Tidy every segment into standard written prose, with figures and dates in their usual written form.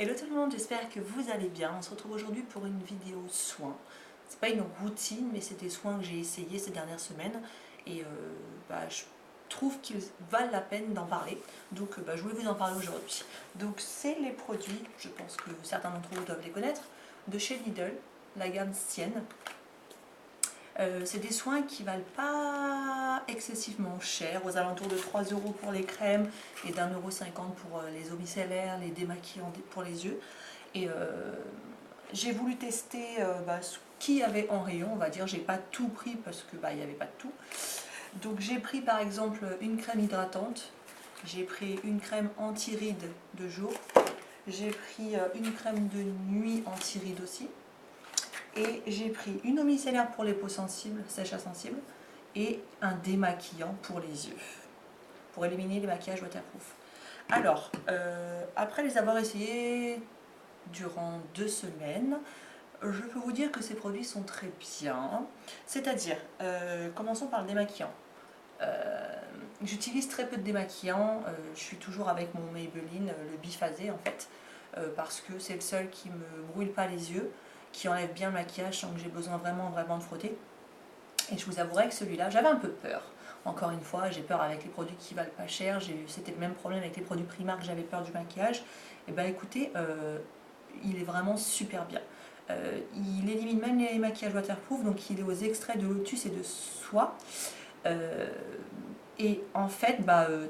Hello tout le monde, j'espère que vous allez bien. On se retrouve aujourd'hui pour une vidéo soins. C'est pas une routine, mais c'est des soins que j'ai essayé ces dernières semaines et je trouve qu'ils valent la peine d'en parler. Donc je voulais vous en parler aujourd'hui. Donc c'est les produits, je pense que certains d'entre vous doivent les connaître, de chez Lidl, la gamme Sienne. C'est des soins qui valent pas excessivement cher, aux alentours de 3 € pour les crèmes et d'1,50 € pour les eau micellaires, les démaquillants pour les yeux. Et j'ai voulu tester ce qu'il y avait en rayon, on va dire. J'ai pas tout pris parce que il n'y avait pas de tout. Donc j'ai pris par exemple une crème hydratante, j'ai pris une crème anti-rides de jour, j'ai pris une crème de nuit anti-rides aussi. Et j'ai pris une eau micellaire pour les peaux sensibles, sèches à sensibles, et un démaquillant pour les yeux, pour éliminer les maquillages waterproof. Alors, après les avoir essayés durant 2 semaines, je peux vous dire que ces produits sont très bien. C'est-à-dire, commençons par le démaquillant. J'utilise très peu de démaquillant, je suis toujours avec mon Maybelline, le biphasé en fait, parce que c'est le seul qui me brûle pas les yeux, qui enlève bien le maquillage sans que j'ai besoin vraiment de frotter. Et je vous avouerai que celui-là, j'avais un peu peur. Encore une fois, j'ai peur avec les produits qui valent pas cher. C'était le même problème avec les produits Primark, j'avais peur du maquillage. Et ben écoutez, il est vraiment super bien. Il élimine même les maquillages waterproof, donc il est aux extraits de lotus et de soie. Et en fait,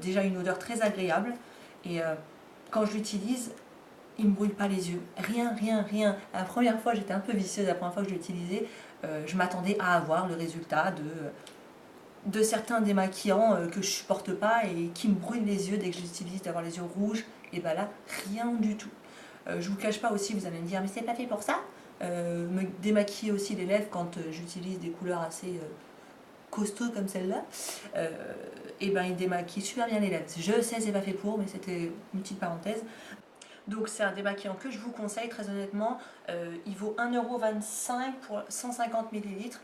déjà une odeur très agréable. Et quand je l'utilise, il ne me brûle pas les yeux. Rien. La première fois, j'étais un peu vicieuse, la première fois que je l'ai utilisé, je m'attendais à avoir le résultat de certains démaquillants que je ne supporte pas et qui me brûlent les yeux dès que je l'utilise, d'avoir les yeux rouges. Et ben là, rien du tout. Je vous cache pas aussi, vous allez me dire, mais c'est pas fait pour ça. Me démaquiller aussi les lèvres quand j'utilise des couleurs assez costauds comme celle-là. Et ben il démaquille super bien les lèvres. Je sais, c'est pas fait pour, mais c'était une petite parenthèse. Donc c'est un démaquillant que je vous conseille très honnêtement. Il vaut 1,25 € pour 150 ml.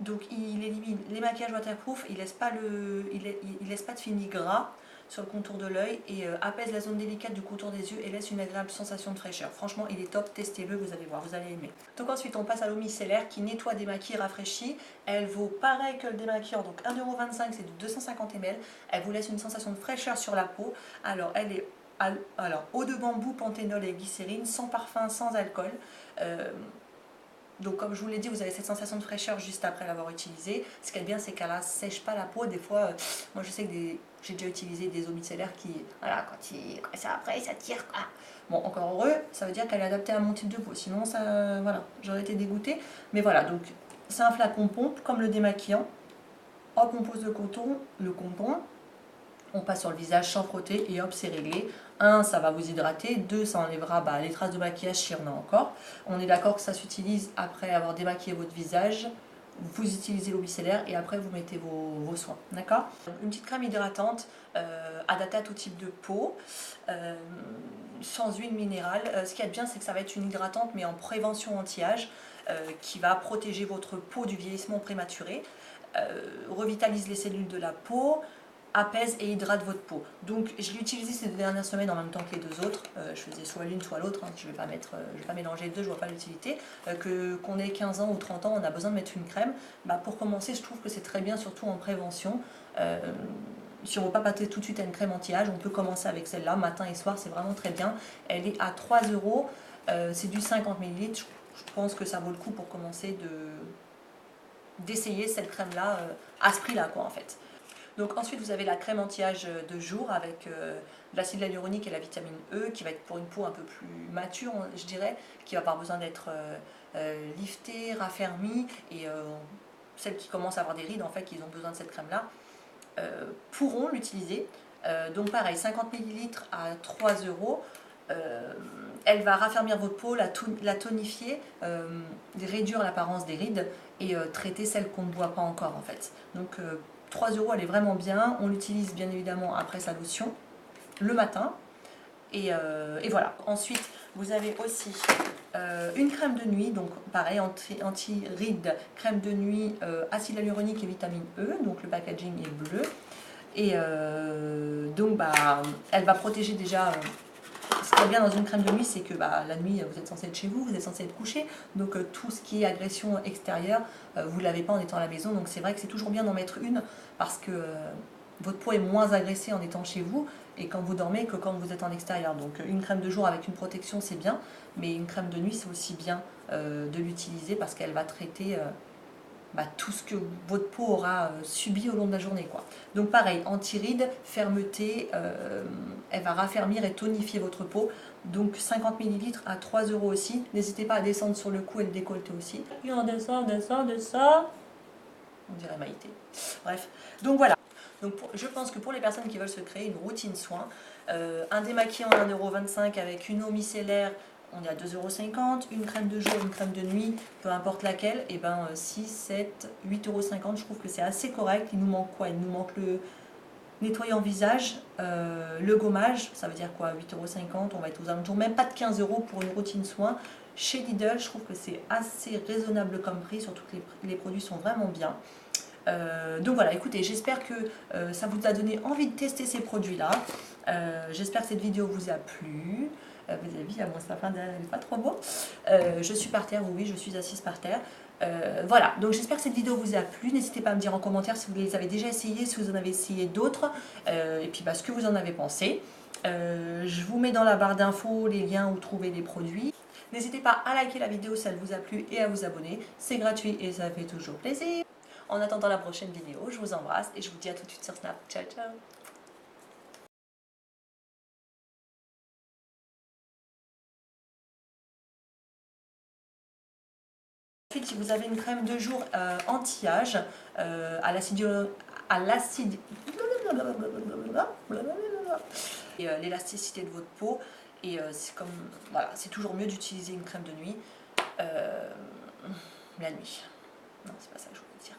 Donc il élimine les maquillages waterproof, il laisse pas de fini gras sur le contour de l'œil et apaise la zone délicate du contour des yeux et laisse une agréable sensation de fraîcheur. Franchement il est top, testez-le, vous allez voir, vous allez aimer. Donc ensuite on passe à l'eau micellaire qui nettoie, démaquille, rafraîchit. Elle vaut pareil que le démaquillant, donc 1,25 €, c'est de 250 ml. Elle vous laisse une sensation de fraîcheur sur la peau. Alors elle est eau de bambou, panthénol et glycérine, sans parfum, sans alcool. Donc comme je vous l'ai dit, vous avez cette sensation de fraîcheur juste après l'avoir utilisé. Ce qui est bien, c'est qu'elle ne sèche pas la peau. Des fois, moi je sais que j'ai déjà utilisé des eaux micellaires qui, voilà, quand ça après, ça tire. Ah. Bon, encore heureux, ça veut dire qu'elle est adaptée à mon type de peau. Sinon, ça, voilà, j'aurais été dégoûtée. Mais voilà, donc c'est un flacon pompe comme le démaquillant. Hop, on pose le coton, on passe sur le visage sans frotter et hop, c'est réglé. 1, ça va vous hydrater. 2, ça enlèvera les traces de maquillage si on en a encore. On est d'accord que ça s'utilise après avoir démaquillé votre visage. Vous utilisez l'eau micellaire et après vous mettez vos soins. D'accord? Une petite crème hydratante adaptée à tout type de peau, sans huile minérale. Ce qui est bien, c'est que ça va être une hydratante mais en prévention anti-âge qui va protéger votre peau du vieillissement prématuré, revitalise les cellules de la peau, apaise et hydrate votre peau. Donc je l'ai utilisé ces 2 dernières semaines en même temps que les 2 autres. Je faisais soit l'une soit l'autre, hein. Je ne vais pas mélanger les deux, je vois pas l'utilité. Qu'on ait 15 ans ou 30 ans, on a besoin de mettre une crème. Pour commencer, je trouve que c'est très bien, surtout en prévention. Si on ne veut pas passer tout de suite à une crème anti-âge, on peut commencer avec celle-là, matin et soir, c'est vraiment très bien. Elle est à 3 €, c'est du 50 ml. Je pense que ça vaut le coup pour commencer d'essayer cette crème-là à ce prix-là, quoi, en fait. Donc ensuite vous avez la crème anti-âge de jour avec l'acide hyaluronique et la vitamine E qui va être pour une peau un peu plus mature, je dirais, qui va avoir besoin d'être liftée, raffermie, et celles qui commencent à avoir des rides en fait, qui ont besoin de cette crème là, pourront l'utiliser. Donc pareil, 50 ml à 3 €. Elle va raffermir votre peau, la tonifier, réduire l'apparence des rides et traiter celles qu'on ne voit pas encore en fait. Donc 3 €, elle est vraiment bien. On l'utilise bien évidemment après sa lotion, le matin. Et voilà. Ensuite, vous avez aussi une crème de nuit, donc pareil, anti-rides, crème de nuit, acide hyaluronique et vitamine E. Donc le packaging est bleu. Et donc, elle va protéger déjà qui est bien dans une crème de nuit, c'est que la nuit, vous êtes censé être chez vous, vous êtes censé être couché. Donc tout ce qui est agression extérieure, vous ne l'avez pas en étant à la maison. Donc c'est vrai que c'est toujours bien d'en mettre une parce que votre peau est moins agressée en étant chez vous et quand vous dormez que quand vous êtes en extérieur. Donc une crème de jour avec une protection, c'est bien. Mais une crème de nuit, c'est aussi bien de l'utiliser parce qu'elle va traiter tout ce que votre peau aura subi au long de la journée, quoi. Donc pareil, anti-rides, fermeté, elle va raffermir et tonifier votre peau. Donc 50 ml à 3 € aussi. N'hésitez pas à descendre sur le cou et le décolleté aussi. Et on descend. On dirait Maïté. Bref, donc voilà. Donc je pense que pour les personnes qui veulent se créer une routine soin, un démaquillant à 1,25 € avec une eau micellaire, on est à 2,50 €, une crème de jour, une crème de nuit, peu importe laquelle, et 6, 7, 8,50 €, je trouve que c'est assez correct. Il nous manque quoi? Il nous manque le nettoyant visage, le gommage, ça veut dire quoi? 8,50 €, on va être aux alentours, même pas de 15 € pour une routine soin. Chez Lidl, je trouve que c'est assez raisonnable comme prix, surtout que les produits sont vraiment bien. Donc voilà, écoutez, j'espère que ça vous a donné envie de tester ces produits-là. J'espère que cette vidéo vous a plu. Vous avez vu, à mon sapin derrière, il n'est pas trop beau. Je suis par terre, oui, je suis assise par terre. Voilà, donc j'espère que cette vidéo vous a plu. N'hésitez pas à me dire en commentaire si vous les avez déjà essayés, si vous en avez essayé d'autres, et puis ce que vous en avez pensé. Je vous mets dans la barre d'infos les liens où trouver les produits. N'hésitez pas à liker la vidéo si elle vous a plu et à vous abonner. C'est gratuit et ça fait toujours plaisir. En attendant la prochaine vidéo, je vous embrasse et je vous dis à tout de suite sur Snap. Ciao, ciao! Ensuite, si vous avez une crème de jour anti-âge à l'acide l'élasticité de votre peau, et c'est comme voilà, c'est toujours mieux d'utiliser une crème de nuit la nuit. Non, c'est pas ça que je voulais dire.